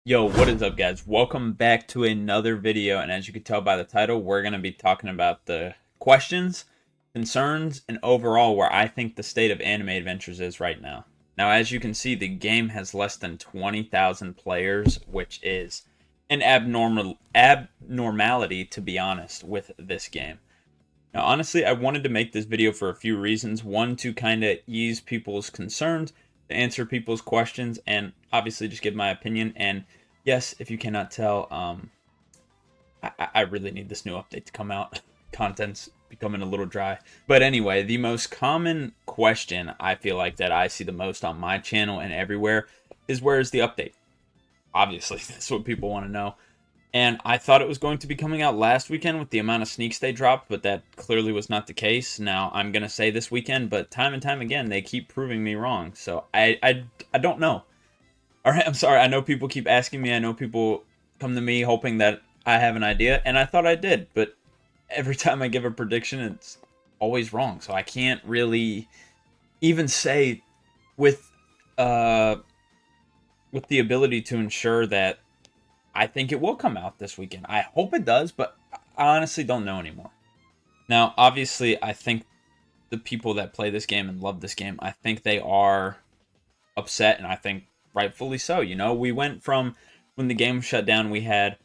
Yo, what is up, guys? Welcome back to another video, and as you can tell by the title, we're going to be talking about the questions, concerns, and overall where I think the state of Anime Adventures is right now. Now, as you can see, the game has less than 20,000 players, which is an abnormality, to be honest, with this game. Now, honestly, I wanted to make this video for a few reasons. One, to kind of ease people's concerns, to answer people's questions, and obviously just give my opinion. And yes, if you cannot tell, I really need this new update to come out. Content's becoming a little dry. But anyway, the most common question I feel like that I see the most on my channel and everywhere is, where is the update? Obviously, that's what people want to know. And I thought it was going to be coming out last weekend with the amount of sneaks they dropped, but that clearly was not the case. Now, I'm going to say this weekend, but time and time again, they keep proving me wrong. So I don't know. All right, I'm sorry. I know people keep asking me. I know people come to me hoping that I have an idea, and I thought I did. But every time I give a prediction, it's always wrong. So I can't really even say with uh with the ability to ensure that I think it will come out this weekend. I hope it does, but I honestly don't know anymore. Now, obviously, I think the people that play this game and love this game, I think they are upset, and I think rightfully so. You know, we went from when the game shut down, we had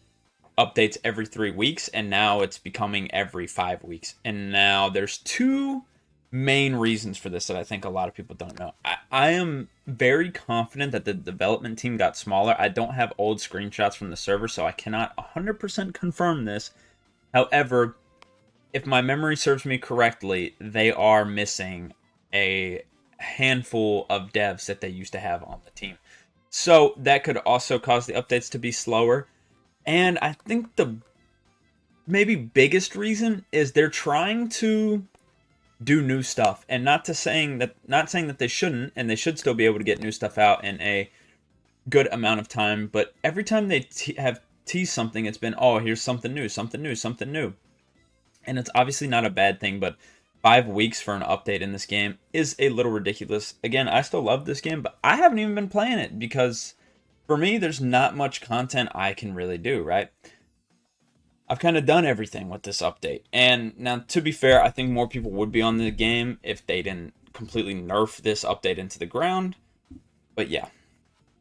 updates every 3 weeks, and now it's becoming every 5 weeks. And now there's two main reasons for this that I think a lot of people don't know. I am very confident that the development team got smaller. I don't have old screenshots from the server, so I cannot 100% confirm this. However, if my memory serves me correctly, they are missing a handful of devs that they used to have on the team. So that could also cause the updates to be slower. And I think the maybe biggest reason is they're trying to do new stuff, and not saying that they shouldn't, and they should still be able to get new stuff out in a good amount of time. But every time they have teased something, it's been, oh, here's something new, something new, something new. And it's obviously not a bad thing, but 5 weeks for an update in this game is a little ridiculous. Again, I still love this game, but I haven't even been playing it because for me, there's not much content I can really do, right? I've kind of done everything with this update. And now, to be fair, I think more people would be on the game if they didn't completely nerf this update into the ground. But yeah.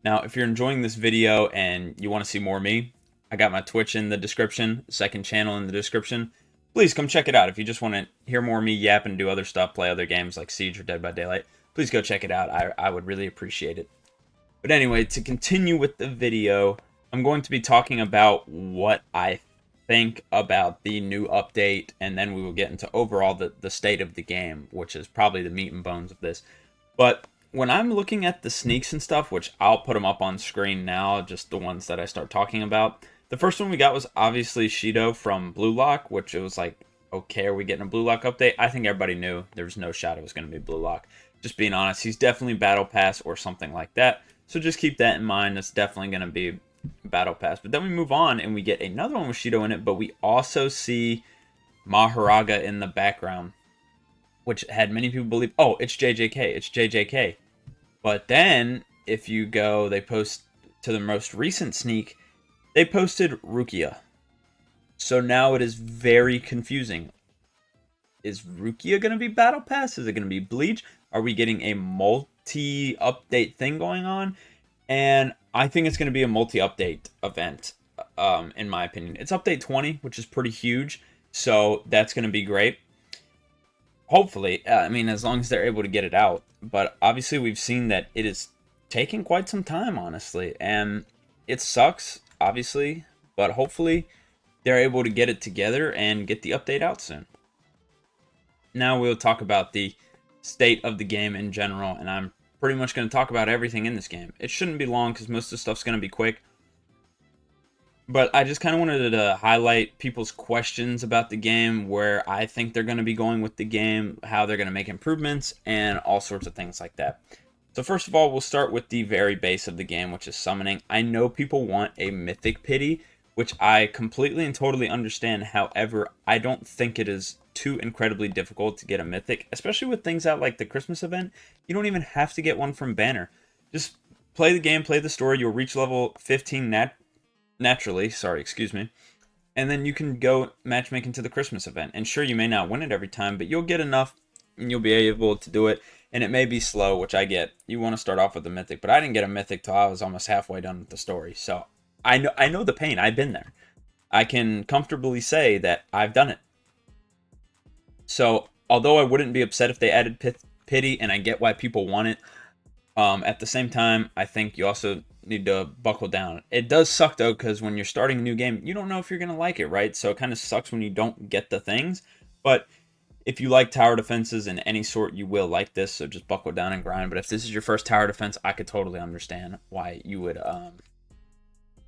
Now, if you're enjoying this video and you want to see more of me, I got my Twitch in the description, second channel in the description. Please come check it out. If you just want to hear more of me yap and do other stuff, play other games like Siege or Dead by Daylight, please go check it out. I would really appreciate it. But anyway, to continue with the video, I'm going to be talking about what I think about the new update, and then we will get into overall the state of the game, which is probably the meat and bones of this. But when I'm looking at the sneaks and stuff, which I'll put them up on screen now, just the ones that I start talking about, the first one we got was obviously Shido from Blue Lock, which it was like, okay, are we getting a Blue Lock update? I think everybody knew there was no shot it was going to be Blue Lock. Just being honest, he's definitely Battle Pass or something like that. So just keep that in mind. It's definitely going to be Battle Pass. But then we move on and we get another one with Shido in it, but we also see Maharaga in the background, which had many people believe, oh, it's JJK, it's JJK. But then if you go, they post to the most recent sneak, they posted Rukia. So now it is very confusing. Is Rukia going to be Battle Pass? Is it going to be Bleach? Are we getting a multi-update thing going on? And I think it's going to be a multi-update event, in my opinion. It's update 20, which is pretty huge, so that's going to be great. Hopefully, I mean, as long as they're able to get it out. But obviously, we've seen that it is taking quite some time, honestly, and it sucks, obviously, but hopefully they're able to get it together and get the update out soon. Now we'll talk about the state of the game in general, and I'm pretty much going to talk about everything in this game. It shouldn't be long because most of the stuff's going to be quick. But I just kind of wanted to highlight people's questions about the game, where I think they're going to be going with the game, how they're going to make improvements, and all sorts of things like that. So first of all, we'll start with the very base of the game, which is summoning. I know people want a Mythic Pity, which I completely and totally understand. However, I don't think it is too incredibly difficult to get a Mythic, especially with things out like the Christmas event. You don't even have to get one from Banner. Just play the game, play the story. You'll reach level 15 naturally. Sorry, excuse me. And then you can go matchmaking to the Christmas event. And sure, you may not win it every time, but you'll get enough and you'll be able to do it. And it may be slow, which I get. You want to start off with a mythic, but I didn't get a mythic till I was almost halfway done with the story. So I know the pain. I've been there. I can comfortably say that I've done it. So although I wouldn't be upset if they added pity, and I get why people want it, at the same time, I think you also need to buckle down. It does suck though, because when you're starting a new game, you don't know if you're going to like it, right? So it kind of sucks when you don't get the things. But if you like tower defenses in any sort, you will like this. So just buckle down and grind. But if this is your first tower defense, I could totally understand why you would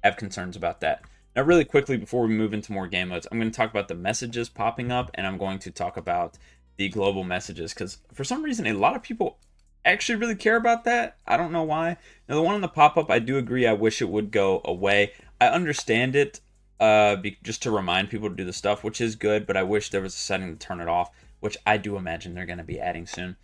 have concerns about that. Now, really quickly, before we move into more game modes, I'm going to talk about the messages popping up, and I'm going to talk about the global messages, because for some reason, a lot of people actually really care about that. I don't know why. Now, the one on the pop-up, I do agree. I wish it would go away. I understand it just to remind people to do the stuff, which is good, but I wish there was a setting to turn it off, which I do imagine they're going to be adding soon.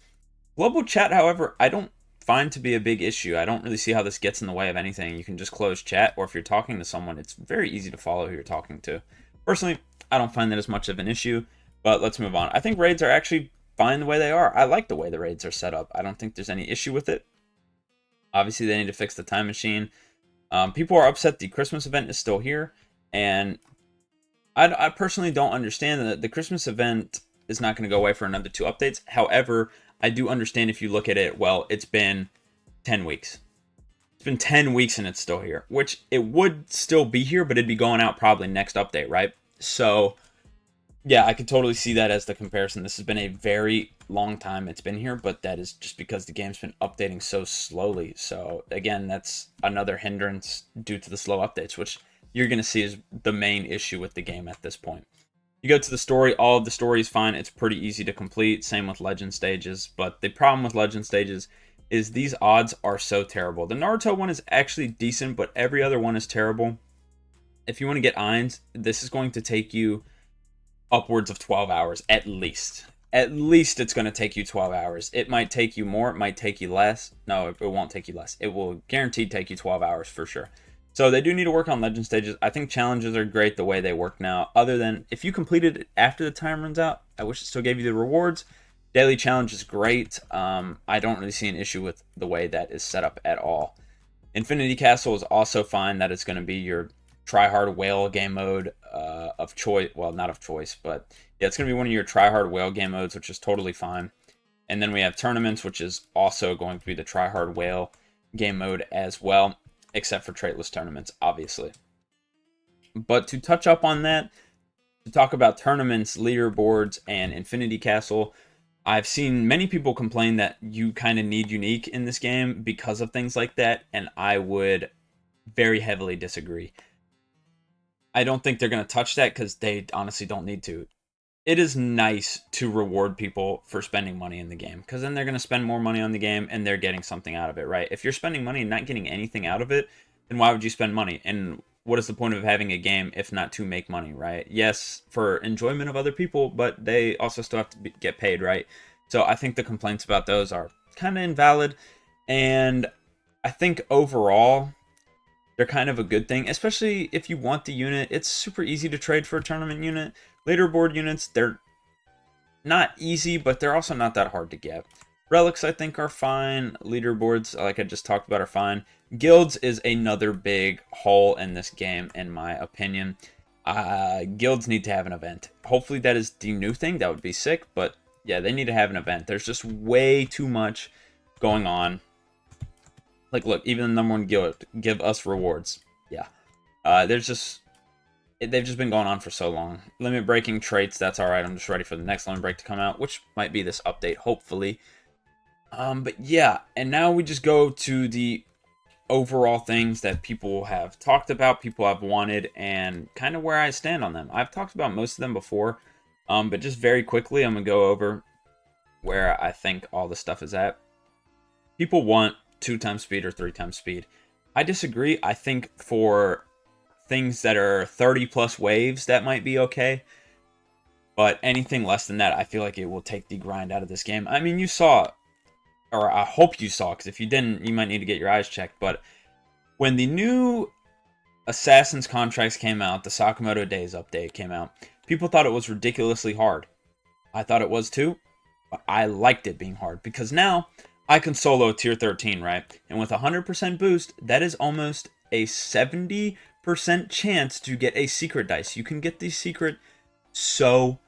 Global chat, however, I don't find to be a big issue. I don't really see how this gets in the way of anything. You can just close chat, or if you're talking to someone, it's very easy to follow who you're talking to. Personally, I don't find that as much of an issue, but let's move on. I think raids are actually fine the way they are. I like the way the raids are set up. I don't think there's any issue with it. Obviously, they need to fix the time machine. People are upset the Christmas event is still here, and I personally don't understand that the Christmas event is not going to go away for another 2 updates. However, I do understand if you look at it, well, it's been 10 weeks. It's been 10 weeks and it's still here, which it would still be here, but it'd be going out probably next update, right? So, yeah, I could totally see that as the comparison. This has been a very long time it's been here, but that is just because the game's been updating so slowly. So, again, that's another hindrance due to the slow updates, which you're going to see is the main issue with the game at this point. You go to the story, all of the story is fine. It's pretty easy to complete. Same with legend stages. But the problem with legend stages is these odds are so terrible. The Naruto one is actually decent, but every other one is terrible. If you want to get Ainz, this is going to take you upwards of 12 hours at least. At least it's going to take you 12 hours. It might take you more. It might take you less. No, it won't take you less. It will guaranteed take you 12 hours for sure. So they do need to work on legend stages. I think challenges are great the way they work now. Other than if you completed it after the time runs out, I wish it still gave you the rewards. Daily challenge is great. I don't really see an issue with the way that is set up at all. Infinity Castle is also fine. That it's going to be your try-hard whale game mode of choice. Well, not of choice, but yeah, it's going to be one of your try-hard whale game modes, which is totally fine. And then we have tournaments, which is also going to be the try-hard whale game mode as well, except for traitless tournaments, obviously. But to touch up on that, to talk about tournaments, leaderboards, and Infinity Castle, I've seen many people complain that you kind of need unique in this game because of things like that, and I would very heavily disagree. I don't think they're going to touch that because they honestly don't need to. It is nice to reward people for spending money in the game, because then they're going to spend more money on the game and they're getting something out of it, right? If you're spending money and not getting anything out of it, then why would you spend money? And what is the point of having a game if not to make money, right? Yes, for enjoyment of other people, but they also still have to get paid, right? So I think the complaints about those are kind of invalid, and I think overall they're kind of a good thing, especially if you want the unit. It's super easy to trade for a tournament unit. Leaderboard units, they're not easy, but they're also not that hard to get. Relics, I think, are fine. Leaderboards, like I just talked about, are fine. Guilds is another big hole in this game, in my opinion. Guilds need to have an event. Hopefully that is the new thing. That would be sick, but yeah, they need to have an event. There's just way too much going on. Like, look, even the #1 guild, give us rewards. Yeah. They've just been going on for so long. Limit breaking traits, that's alright. I'm just ready for the next limit break to come out, which might be this update, hopefully. But yeah, and now we just go to the overall things that people have talked about, people have wanted, and kind of where I stand on them. I've talked about most of them before, but just very quickly, I'm going to go over where I think all the stuff is at. People want 2x speed or 3x speed. I disagree. I think for things that are 30 plus waves, that might be okay. But anything less than that, I feel like it will take the grind out of this game. I mean, you saw or I hope you saw, because if you didn't, you might need to get your eyes checked. But when the new Assassin's contracts came out, the Sakamoto Days update came out, people thought it was ridiculously hard. I thought it was too, but I liked it being hard because now I can solo tier 13, right? And with 100% boost, that is almost a 70% chance to get a secret dice. You can get the secret so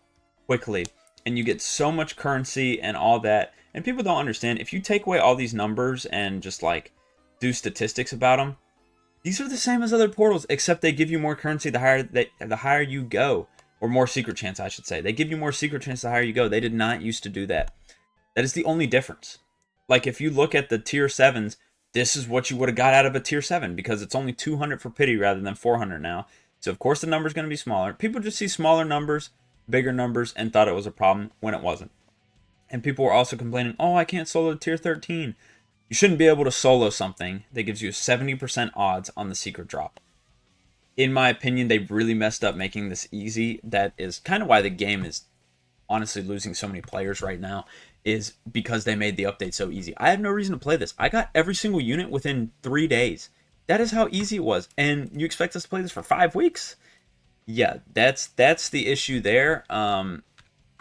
quickly, and you get so much currency and all that. And people don't understand, if you take away all these numbers and just like do statistics about them, these are the same as other portals, except they give you more currency the higher you go, or more secret chance, I should say. They give you more secret chance the higher you go. They did not used to do that. That is the only difference. Like if you look at the tier 7s, this is what you would have got out of a tier 7 because it's only 200 for pity rather than 400 now. So of course the number's going to be smaller. People just see smaller numbers, bigger numbers, and thought it was a problem when it wasn't. And people were also complaining, oh, I can't solo tier 13. You shouldn't be able to solo something that gives you 70% odds on the secret drop. In my opinion, they really messed up making this easy. That is kind of why the game is honestly losing so many players right now, is because they made the update so easy. I have no reason to play this. I got every single unit within 3 days. That is how easy it was. And you expect us to play this for 5 weeks? Yeah, that's the issue there.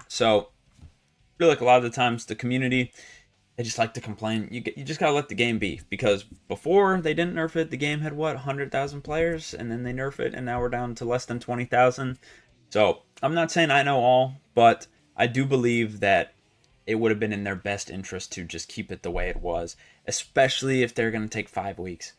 So I feel like a lot of the times the community, they just like to complain. You just gotta let the game be, because before they didn't nerf it, the game had what, 100,000 players, and then they nerf it, and now we're down to less than 20,000. So I'm not saying I know all, but I do believe that it would have been in their best interest to just keep it the way it was, especially if they're gonna take 5 weeks.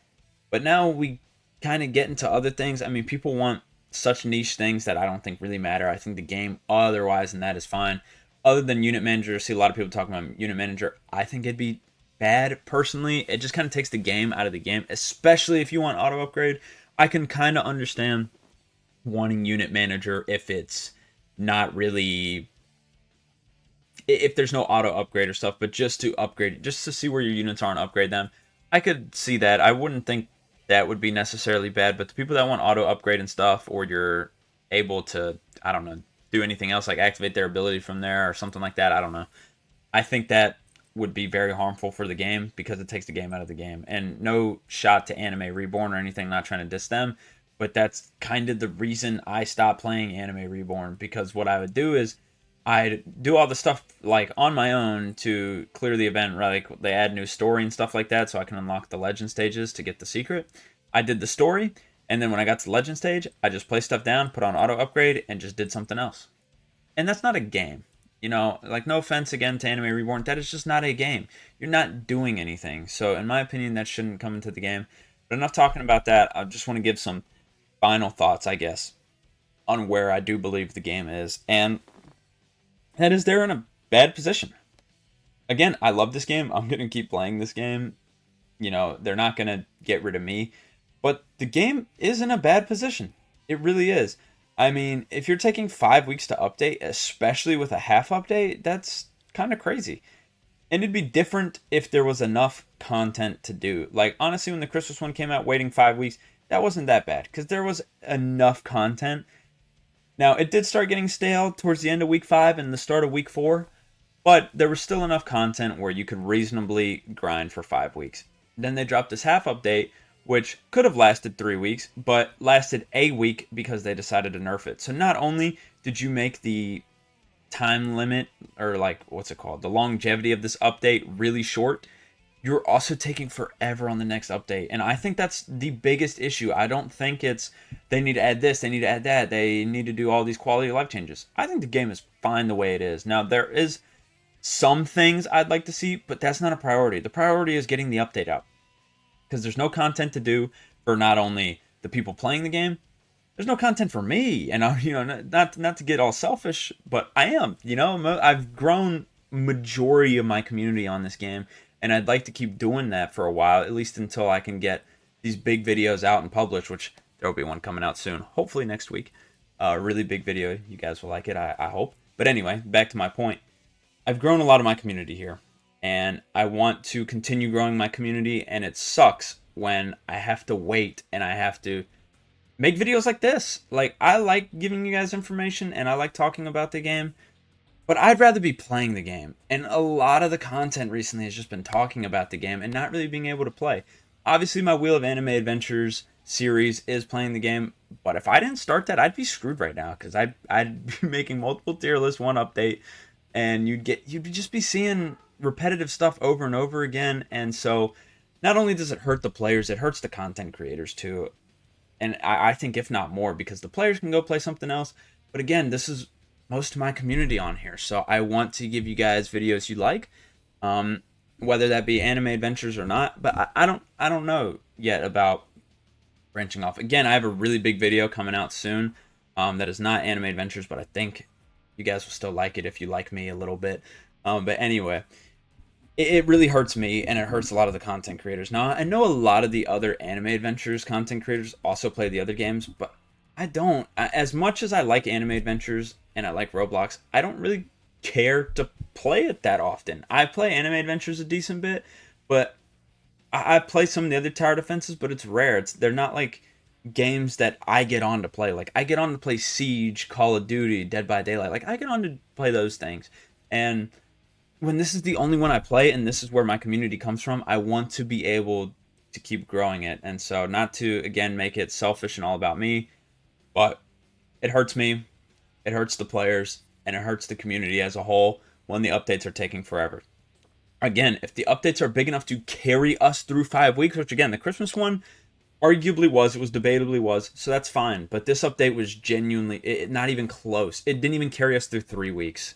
But now we kind of get into other things. I mean, people want such niche things that I don't think really matter. I think the game otherwise and that is fine. Other than Unit Manager, I see a lot of people talking about Unit Manager. I think it'd be bad personally. It just kind of takes the game out of the game, especially if you want auto upgrade. I can kind of understand wanting Unit Manager if it's not really, if there's no auto upgrade or stuff, but just to upgrade, just to see where your units are and upgrade them. I could see that. I wouldn't think that would be necessarily bad, but the people that want auto upgrade and stuff, or you're able to, I don't know, do anything else like activate their ability from there or something like that, I don't know. I think that would be very harmful for the game because it takes the game out of the game. And no shot to Anime Reborn or anything, not trying to diss them, but that's kind of the reason I stopped playing Anime Reborn, because what I would do is I'd do all the stuff like on my own to clear the event, right? Like they add new story and stuff like that so I can unlock the legend stages to get the secret. I did the story, and then when I got to the legend stage, I just placed stuff down, put on auto upgrade, and just did something else. And that's not a game. You know, like no offense again to Anime Reborn, that is just not a game. You're not doing anything. So in my opinion, that shouldn't come into the game. But enough talking about that. I just want to give some final thoughts, I guess, on where I do believe the game is. And that is, they're in a bad position. Again, I love this game. I'm going to keep playing this game. You know, they're not going to get rid of me. But the game is in a bad position. It really is. I mean, if you're taking 5 weeks to update, especially with a half update, that's kind of crazy. And it'd be different if there was enough content to do. Like, honestly, when the Christmas one came out, waiting 5 weeks, that wasn't that bad, because there was enough content. Now, it did start getting stale towards the end of week 5 and the start of week 4, but there was still enough content where you could reasonably grind for 5 weeks. Then they dropped this half update, which could have lasted 3 weeks, but lasted a week because they decided to nerf it. So not only did you make the time limit, or like, what's it called, the longevity of this update really short, you're also taking forever on the next update. And I think that's the biggest issue. I don't think it's they need to add this, they need to add that, they need to do all these quality of life changes. I think the game is fine the way it is. Now, there is some things I'd like to see, but that's not a priority. The priority is getting the update out, because there's no content to do for not only the people playing the game, there's no content for me. And I, you know, not to get all selfish, but I am, you know, I've grown majority of my community on this game, and I'd like to keep doing that for a while, at least until I can get these big videos out and published, which there will be one coming out soon, hopefully next week. Really big video. You guys will like it, I hope. But anyway, back to my point. I've grown a lot of my community here, and I want to continue growing my community, and it sucks when I have to wait and I have to make videos like this. Like, I like giving you guys information, and I like talking about the game, But I'd rather be playing the game. And a lot of the content recently has just been talking about the game and not really being able to play. Obviously, my Wheel of Anime Adventures series is playing the game, but if I didn't start that, I'd be screwed right now because I'd be making multiple tier list one update, and you'd just be seeing repetitive stuff over and over again. And so, not only does it hurt the players, it hurts the content creators too. And I think if not more, because the players can go play something else. But again, this is most of my community on here, so I want to give you guys videos you like, whether that be anime adventures or not. But I don't know yet about branching off. Again, I have a really big video coming out soon that is not anime adventures, but I think you guys will still like it if you like me a little bit. But anyway, it really hurts me, and it hurts a lot of the content creators. Now, I know a lot of the other anime adventures content creators also play the other games, but I don't. As much as I like anime adventures and I like Roblox, I don't really care to play it that often. I play anime adventures a decent bit, but I play some of the other tower defenses, but it's rare. They're not like games that I get on to play. Like I get on to play Siege, Call of Duty, Dead by Daylight. Like I get on to play those things. And when this is the only one I play and this is where my community comes from, I want to be able to keep growing it. And so not to again make it selfish and all about me, but it hurts me, it hurts the players, and it hurts the community as a whole when the updates are taking forever. Again, if the updates are big enough to carry us through 5 weeks, which again, the Christmas one arguably was, it was debatably was, so that's fine. But this update was genuinely not even close. It didn't even carry us through 3 weeks.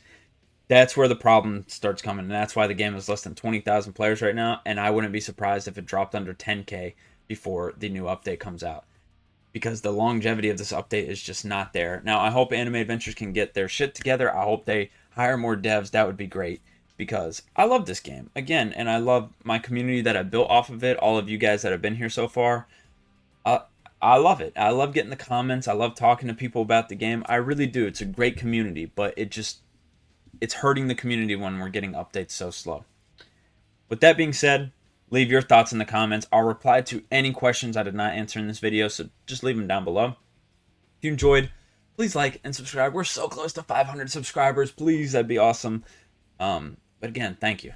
That's where the problem starts coming, and that's why the game is less than 20,000 players right now, and I wouldn't be surprised if it dropped under 10K before the new update comes out, because the longevity of this update is just not there. Now, I hope Anime Adventures can get their shit together. I hope they hire more devs. That would be great, because I love this game, again, and I love my community that I built off of it, all of you guys that have been here so far. I love it. I love getting the comments. I love talking to people about the game. I really do. It's a great community, but it's hurting the community when we're getting updates so slow. With that being said, leave your thoughts in the comments. I'll reply to any questions I did not answer in this video, so just leave them down below. If you enjoyed, please like and subscribe. We're so close to 500 subscribers. Please, that'd be awesome. But again, thank you.